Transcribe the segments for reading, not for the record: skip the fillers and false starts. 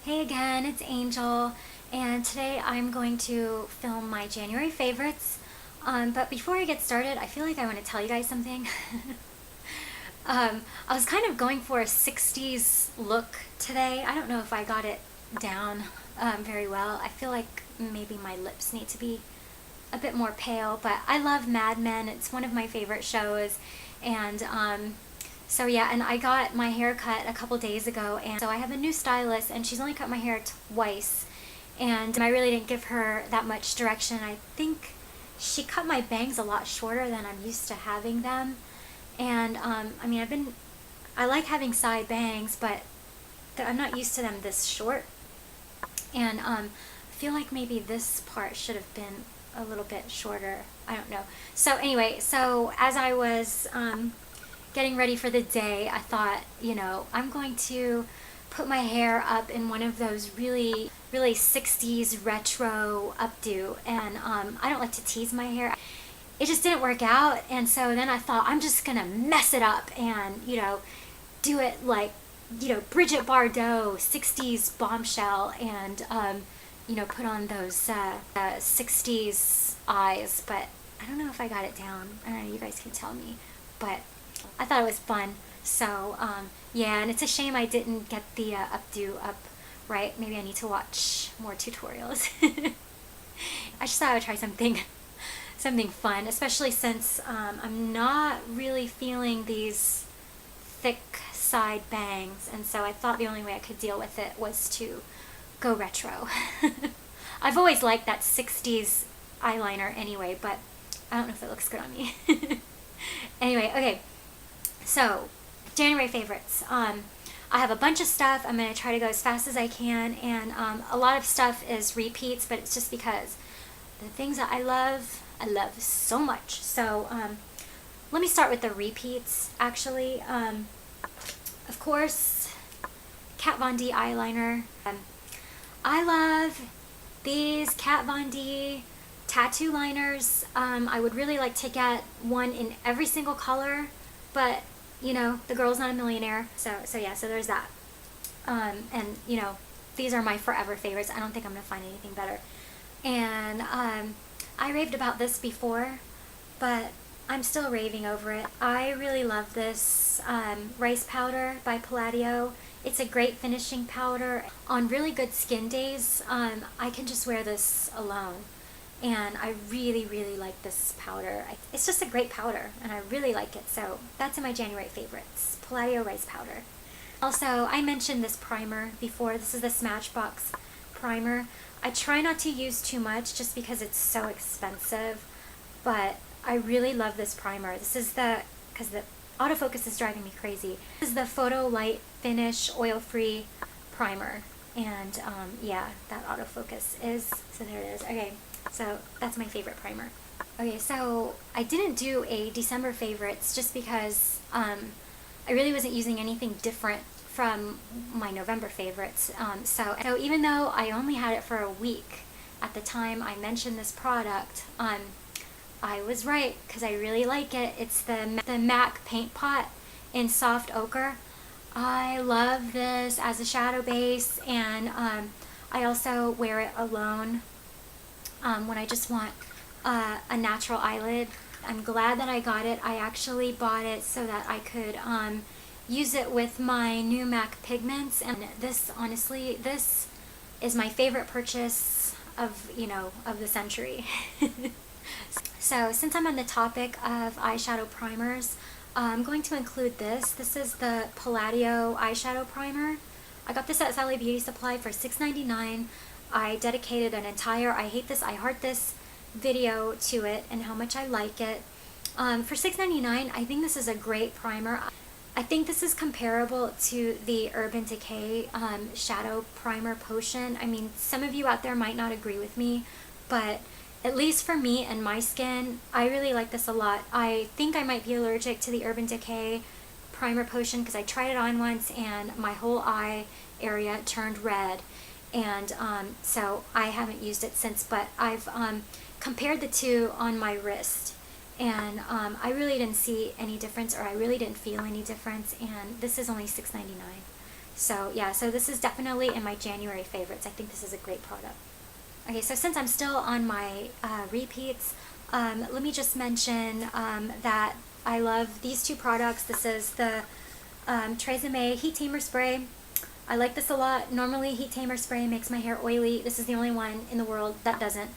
Hey again, it's Angel, and today I'm going to film my January favorites. But before I get started, I feel like I want to tell you guys something. I was kind of going for a 60s look today. I don't know if I got it down very well. I feel like maybe my lips need to be a bit more pale, but I love Mad Men. It's one of my favorite shows, and so yeah, and I got my hair cut a couple days ago, and so I have a new stylist, and she's only cut my hair twice, and I really didn't give her that much direction. I think she cut my bangs a lot shorter than I'm used to having them, and I mean, I like having side bangs, but I'm not used to them this short, and I feel like maybe this part should have been a little bit shorter. I don't know. So anyway, so as I was getting ready for the day, I thought, I'm going to put my hair up in one of those really 60s retro updo, and I don't like to tease my hair. It just didn't work out, and so then I thought I'm just gonna mess it up and do it like Bridget Bardot 60s bombshell, and put on those 60s eyes, but I don't know if I got it down. I don't know, you guys can tell me, but I thought it was fun. So yeah, and it's a shame I didn't get the updo up right. Maybe I need to watch more tutorials. I just thought I would try something fun, especially since I'm not really feeling these thick side bangs, and so I thought the only way I could deal with it was to go retro. I've always liked that 60s eyeliner anyway, but I don't know if it looks good on me. Anyway, okay, so January favorites. I have a bunch of stuff. I'm going to try to go as fast as I can, and a lot of stuff is repeats, but it's just because the things that I love so much. So let me start with the repeats, actually. Of course, KatVonD eyeliner. I love these KatVonD tattoo liners. I would really like to get one in every single color, but the girl's not a millionaire, so yeah, so there's that. And these are my forever favorites. I don't think I'm gonna find anything better. And I raved about this before, but I'm still raving over it. I really love this rice powder by Palladio. It's a great finishing powder. On really good skin days, I can just wear this alone. And I really like this powder. It's just a great powder, and I really like it. So that's in my January favorites, Palladio rice powder. Also, I mentioned this primer before. This is the Smashbox primer. I try not to use too much just because it's so expensive, but I really love this primer. This is because the autofocus is driving me crazy. This is the Photolight Finish Oil-Free Primer, and yeah, that autofocus is, so there it is. Okay, so that's my favorite primer. Okay, so I didn't do a December favorites just because I really wasn't using anything different from my November favorites. So even though I only had it for a week at the time I mentioned this product, I was right because I really like it. It's the MAC Paint Pot in Soft Ochre. I love this as a shadow base, and I also wear it alone when I just want a natural eyelid. I'm glad that I got it. I actually bought it so that I could use it with my new MAC pigments, and this, honestly, this is my favorite purchase of the century. So since I'm on the topic of eyeshadow primers, I'm going to include this. This is the Palladio Eyeshadow Primer. I got this at Sally Beauty Supply for $6.99. I dedicated an entire I Hate This, I Heart This video to it and how much I like it. For $6.99, I think this is a great primer. I think this is comparable to the Urban Decay Shadow Primer Potion. I mean, some of you out there might not agree with me, but at least for me and my skin, I really like this a lot. I think I might be allergic to the Urban Decay Primer Potion because I tried it on once and my whole eye area turned red. And so I haven't used it since, but I've compared the two on my wrist. And I really didn't see any difference, or I really didn't feel any difference, and this is only $6.99. So yeah, so this is definitely in my January favorites. I think this is a great product. Okay, so since I'm still on my repeats, let me just mention that I love these two products. This is the Tresemme Heat Tamer Spray. I like this a lot. Normally Heat Tamer Spray makes my hair oily. This is the only one in the world that doesn't.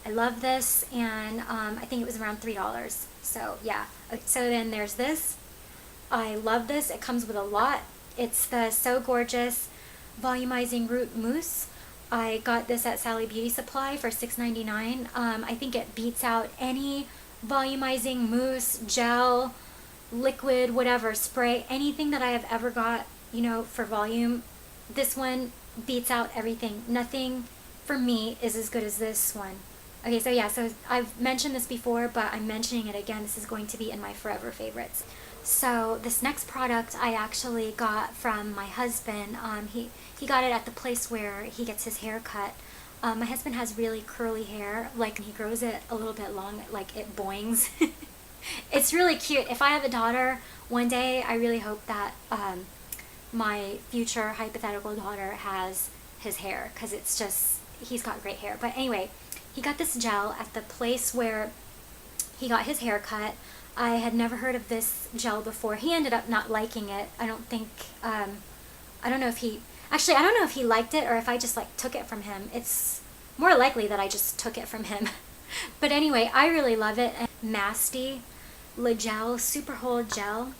I love this, and I think it was around $3. So yeah, so then there's this. I love this. It comes with a lot. It's the So Gorgeous Volumizing Root Mousse. I got this at Sally Beauty Supply for $6.99. I think it beats out any volumizing mousse, gel, liquid, whatever, spray, anything that I have ever got, you know, for volume. This one beats out everything. Nothing for me is as good as this one. Okay, so yeah, so I've mentioned this before, but I'm mentioning it again. This is going to be in my forever favorites. So this next product I actually got from my husband. He got it at the place where he gets his hair cut. My husband has really curly hair. Like, he grows it a little bit long, like it boings. It's really cute. If I have a daughter one day, I really hope that my future hypothetical daughter has his hair, because it's just, he's got great hair. But anyway, he got this gel at the place where he got his hair cut. I had never heard of this gel before. He ended up not liking it. I don't think, I don't know if he, actually I don't know if he liked it or if I just like took it from him. It's more likely that I just took it from him. But anyway, I really love it. Masque Le Gel Super Hold Gel.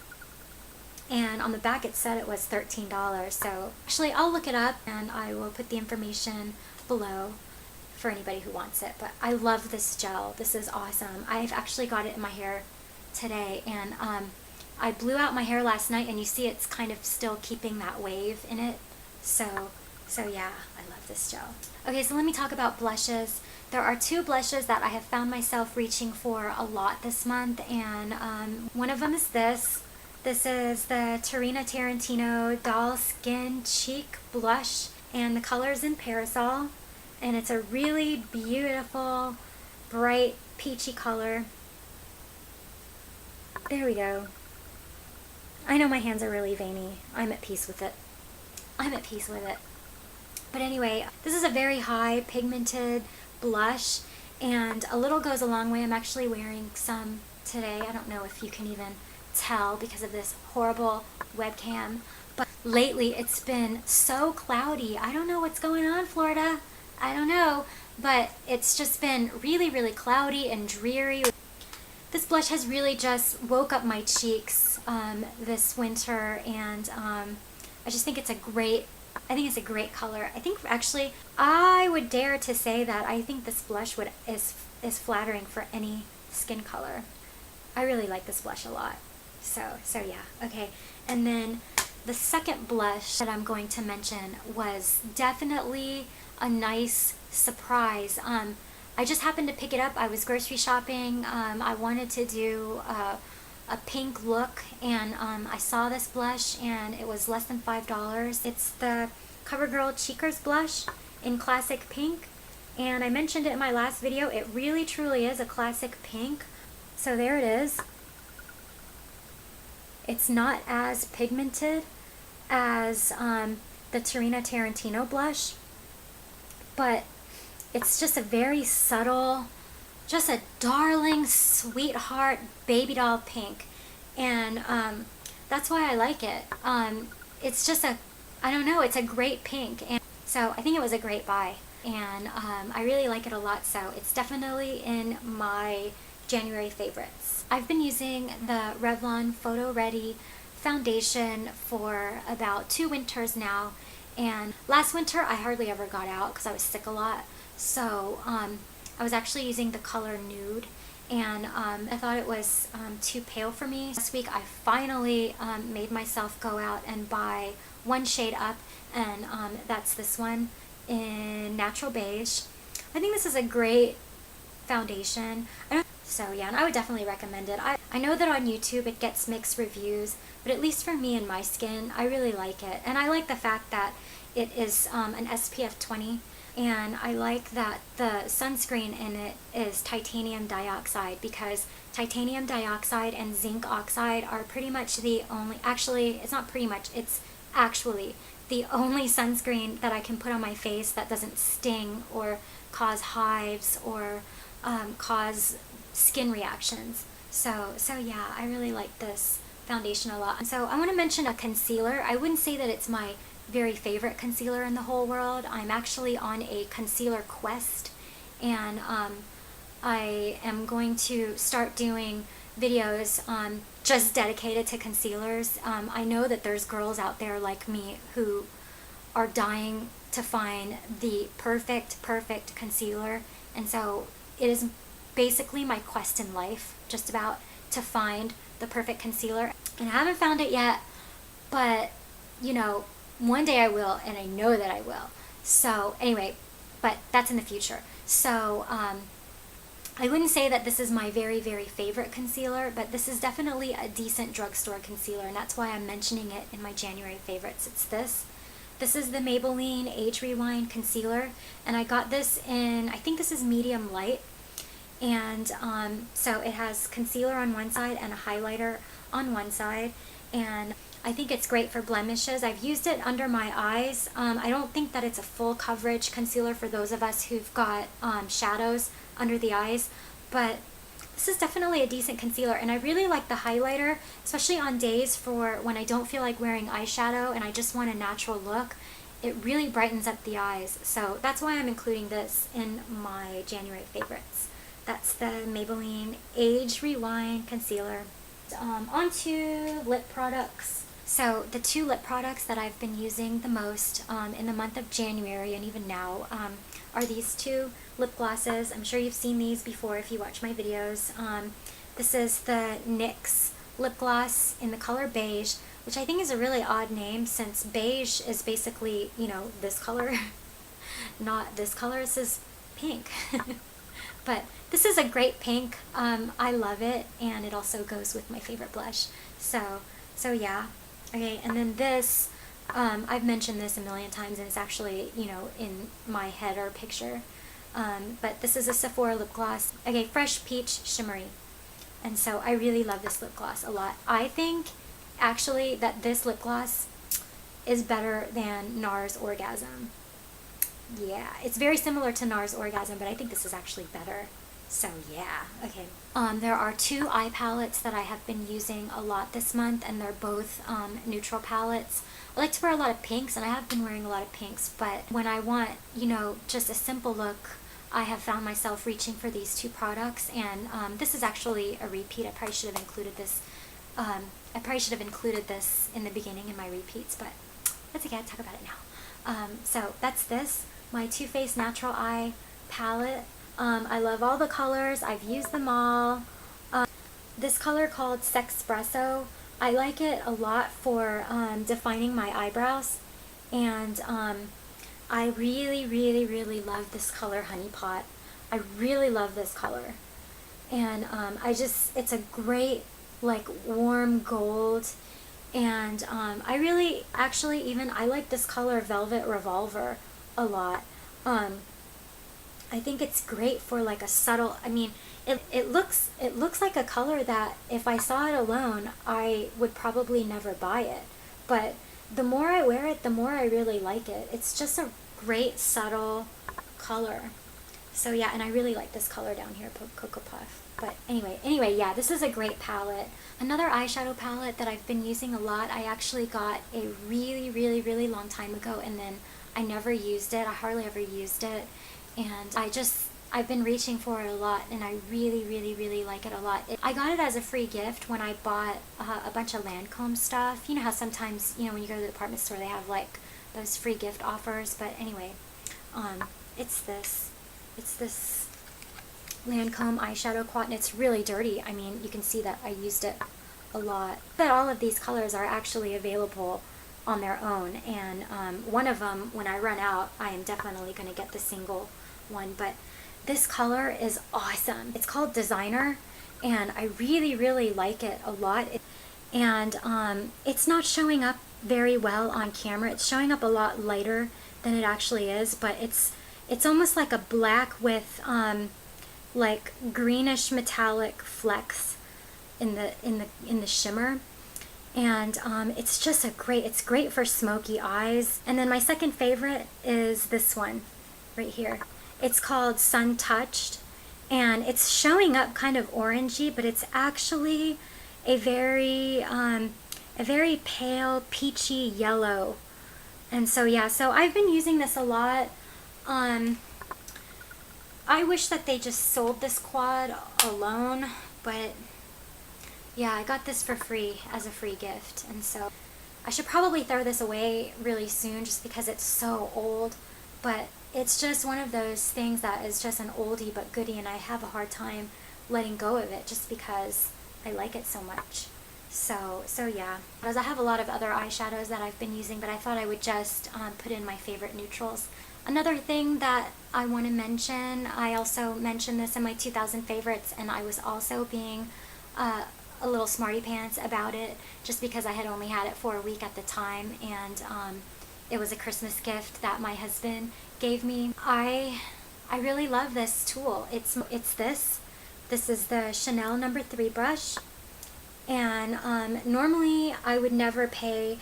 And on the back it said it was $13. So actually I'll look it up and I will put the information below for anybody who wants it. But I love this gel. This is awesome. I've actually got it in my hair today, and I blew out my hair last night, and you see it's kind of still keeping that wave in it. So yeah, I love this gel. Okay, so let me talk about blushes. There are two blushes that I have found myself reaching for a lot this month, and one of them is this. This is the Tarantino Dollskin Cheek Blush, and the color is in Parasol, and it's a really beautiful, bright, peachy color. There we go. I know my hands are really veiny. I'm at peace with it. I'm at peace with it. But anyway, this is a very high pigmented blush, and a little goes a long way. I'm actually wearing some today. I don't know if you can even tell because of this horrible webcam, but lately it's been so cloudy. I don't know what's going on, Florida. I don't know, but it's just been really, really cloudy and dreary. This blush has really just woke up my cheeks this winter, and I just think it's a great, color. I think actually I would dare to say that I think this blush is flattering for any skin color. I really like this blush a lot. So yeah, okay. And then the second blush that I'm going to mention was definitely a nice surprise. I just happened to pick it up. I was grocery shopping. I wanted to do a pink look, and I saw this blush, and it was less than $5. It's the CoverGirl Cheekers blush in classic pink, and I mentioned it in my last video. It really truly is a classic pink. So there it is. It's not as pigmented as the Tarantino blush, but it's just a very subtle, just a darling, sweetheart, baby doll pink. And that's why I like it. It's just I don't know, it's a great pink. And so I think it was a great buy. And I really like it a lot, so it's definitely in my January favorites. I've been using the Revlon PhotoReady foundation for about 2 winters now. And last winter I hardly ever got out because I was sick a lot. So I was actually using the color Nude, and I thought it was too pale for me. This week I finally made myself go out and buy one shade up, and that's this one in Natural Beige. I think this is a great foundation. So yeah, and I would definitely recommend it. I know that on YouTube it gets mixed reviews, but at least for me and my skin, I really like it. And I like the fact that it is an SPF 20. And I like that the sunscreen in it is titanium dioxide, because titanium dioxide and zinc oxide are pretty much the only, actually, it's not pretty much, it's actually the only sunscreen that I can put on my face that doesn't sting or cause hives or cause skin reactions. So yeah, I really like this foundation a lot. So I want to mention a concealer. I wouldn't say that it's my very favorite concealer in the whole world. I'm actually on a concealer quest, and I am going to start doing videos just dedicated to concealers. I know that there's girls out there like me who are dying to find the perfect concealer, and so it is basically my quest in life, just about, to find the perfect concealer. And I haven't found it yet, but you know, one day I will, and I know that I will. So anyway, but that's in the future. So I wouldn't say that this is my very favorite concealer, but this is definitely a decent drugstore concealer, and that's why I'm mentioning it in my January favorites. It's this. This is the Maybelline Age Rewind Concealer, and I got this in, I think this is medium light, and so it has concealer on one side and a highlighter on one side, and I think it's great for blemishes. I've used it under my eyes. I don't think that it's a full coverage concealer for those of us who've got shadows under the eyes, but this is definitely a decent concealer, and I really like the highlighter, especially on days for when I don't feel like wearing eyeshadow and I just want a natural look. It really brightens up the eyes, so that's why I'm including this in my January favorites. That's the Maybelline Age Rewind Concealer. On to lip products. So the two lip products that I've been using the most in the month of January and even now are these two lip glosses. I'm sure you've seen these before if you watch my videos. This is the NYX lip gloss in the color Beige, which I think is a really odd name since beige is basically, you know, this color. Not this color, this is pink. But this is a great pink. I love it, and it also goes with my favorite blush. So yeah. Okay, and then this, I've mentioned this a million times, and it's actually, you know, in my header picture. But this is a Sephora lip gloss. Okay, Fresh Peach Shimmery. And so I really love this lip gloss a lot. I think, actually, that this lip gloss is better than NARS Orgasm. Yeah, it's very similar to NARS Orgasm, but I think this is actually better. So yeah, okay. There are two eye palettes that I have been using a lot this month, and they're both neutral palettes. I like to wear a lot of pinks, and I have been wearing a lot of pinks, but when I want, you know, just a simple look, I have found myself reaching for these two products, and this is actually a repeat. I probably should have included this. I probably should have included this in the beginning in my repeats, but that's okay, I'll talk about it now. So that's this, my Too Faced Natural Eye palette. I love all the colors. I've used them all. This color called Sexpresso, I like it a lot for defining my eyebrows, and I really love this color Honey Pot. I really love this color, and it's a great, like, warm gold, and I really, actually, even I like this color Velvet Revolver a lot. I think it's great for like a subtle, I mean, it looks like a color that if I saw it alone, I would probably never buy it. But the more I wear it, the more I really like it. It's just a great subtle color. So yeah, and I really like this color down here, Cocoa Puff. But anyway, yeah, this is a great palette. Another eyeshadow palette that I've been using a lot, I actually got a really long time ago, and then I never used it. I hardly ever used it. And I've been reaching for it a lot, and I really like it a lot. I got it as a free gift when I bought a bunch of Lancome stuff. You know how sometimes, you know, when you go to the department store, they have like those free gift offers. But anyway, it's this Lancome Eyeshadow Quad, and it's really dirty. I mean, you can see that I used it a lot. But all of these colors are actually available on their own, and one of them, when I run out, I am definitely going to get the single one. But this color is awesome. It's called Designer, and I really like it a lot. And it's not showing up very well on camera. It's showing up a lot lighter than it actually is, but it's almost like a black with like greenish metallic flecks in the shimmer. And it's just it's great for smoky eyes. And then my second favorite is this one right here. It's called Sun Touched, and it's showing up kind of orangey, but it's actually a very pale peachy yellow. And so yeah, so I've been using this a lot. I wish that they just sold this quad alone, but yeah, I got this for free as a free gift, and so I should probably throw this away really soon just because it's so old, but it's just one of those things that is just an oldie but goodie, and I have a hard time letting go of it just because I like it so much. So yeah, because I have a lot of other eyeshadows that I've been using, but I thought I would just put in my favorite neutrals. Another thing that I want to mention, I also mentioned this in my 2000 favorites, and I was also being a little smarty pants about it just because I had only had it for a week at the time, and it was a Christmas gift that my husband gave me. I really love this tool. It's this. This is the Chanel No. 3 brush, and normally I would never pay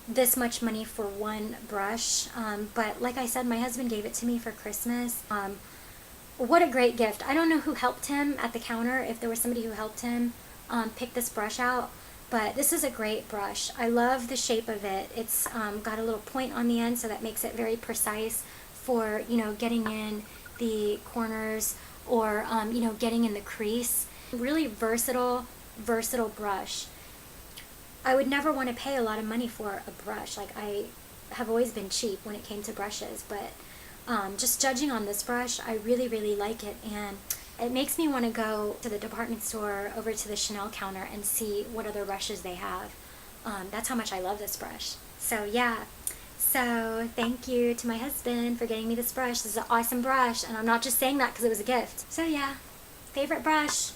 this much money for one brush, but like I said, my husband gave it to me for Christmas. What a great gift. I don't know who helped him at the counter, if there was somebody who helped him pick this brush out, but this is a great brush. I love the shape of it. It's got a little point on the end, so that makes it very precise for, you know, getting in the corners or you know, getting in the crease. Really versatile brush. I would never want to pay a lot of money for a brush. Like, I have always been cheap when it came to brushes, but just judging on this brush, I really like it, and it makes me want to go to the department store over to the Chanel counter and see what other brushes they have. That's how much I love this brush. So yeah, so thank you to my husband for getting me this brush. This is an awesome brush, and I'm not just saying that because it was a gift. So yeah, favorite brush.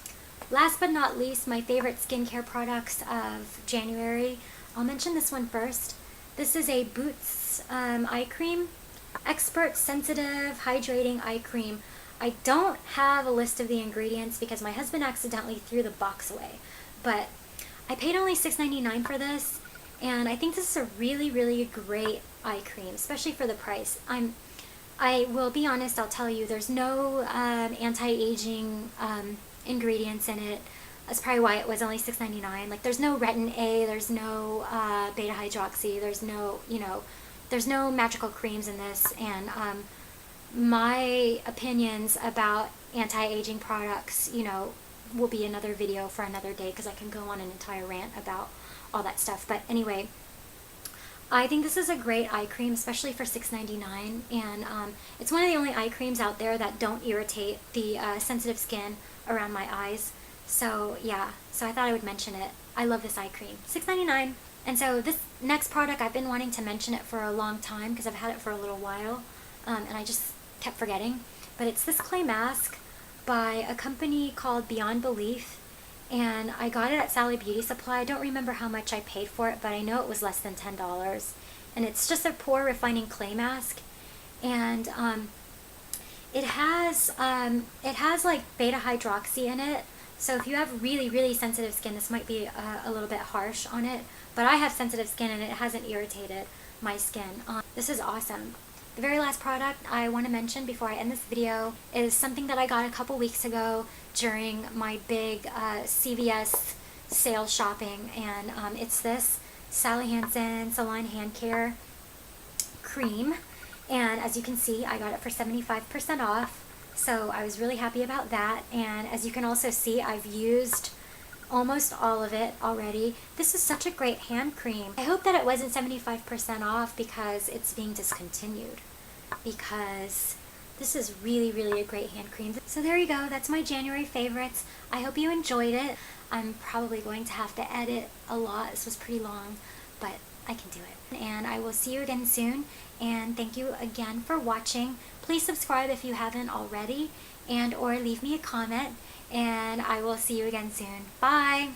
Last but not least, my favorite skincare products of January. I'll mention this one first. This is a Boots eye cream. Expert Sensitive Hydrating Eye Cream. I don't have a list of the ingredients because my husband accidentally threw the box away. But I paid only $6.99 for this, and I think this is a really great eye cream, especially for the price. I will be honest, I'll tell you, there's no anti-aging ingredients in it. That's probably why it was only $6.99. Like, there's no retin A, there's no beta hydroxy, there's no, you know, there's no magical creams in this, and my opinions about anti-aging products, you know, will be another video for another day because I can go on an entire rant about all that stuff. But anyway, I think this is a great eye cream, especially for $6.99, and it's one of the only eye creams out there that don't irritate the sensitive skin around my eyes. So yeah, so I thought I would mention it. I love this eye cream. $6.99. And so this next product, I've been wanting to mention it for a long time because I've had it for a little while, and I just kept forgetting. But it's this clay mask by a company called Beyond Belief, and I got it at Sally Beauty Supply. I don't remember how much I paid for it, but I know it was less than $10. And it's just a pore refining clay mask, and it has like beta hydroxy in it. So if you have really sensitive skin, this might be a little bit harsh on it, but I have sensitive skin and it hasn't irritated my skin. This is awesome. The very last product I want to mention before I end this video is something that I got a couple weeks ago during my big CVS sale shopping, and it's this Sally Hansen Salon Hand Care Cream, and as you can see, I got it for 75% off. So I was really happy about that, and as you can also see, I've used almost all of it already. This is such a great hand cream. I hope that it wasn't 75% off because it's being discontinued, because this is really a great hand cream. So there you go, that's my January favorites. I hope you enjoyed it. I'm probably going to have to edit a lot. This was pretty long, but I can do it. And I will see you again soon, and thank you again for watching. Please subscribe if you haven't already, and or leave me a comment, and I will see you again soon. Bye!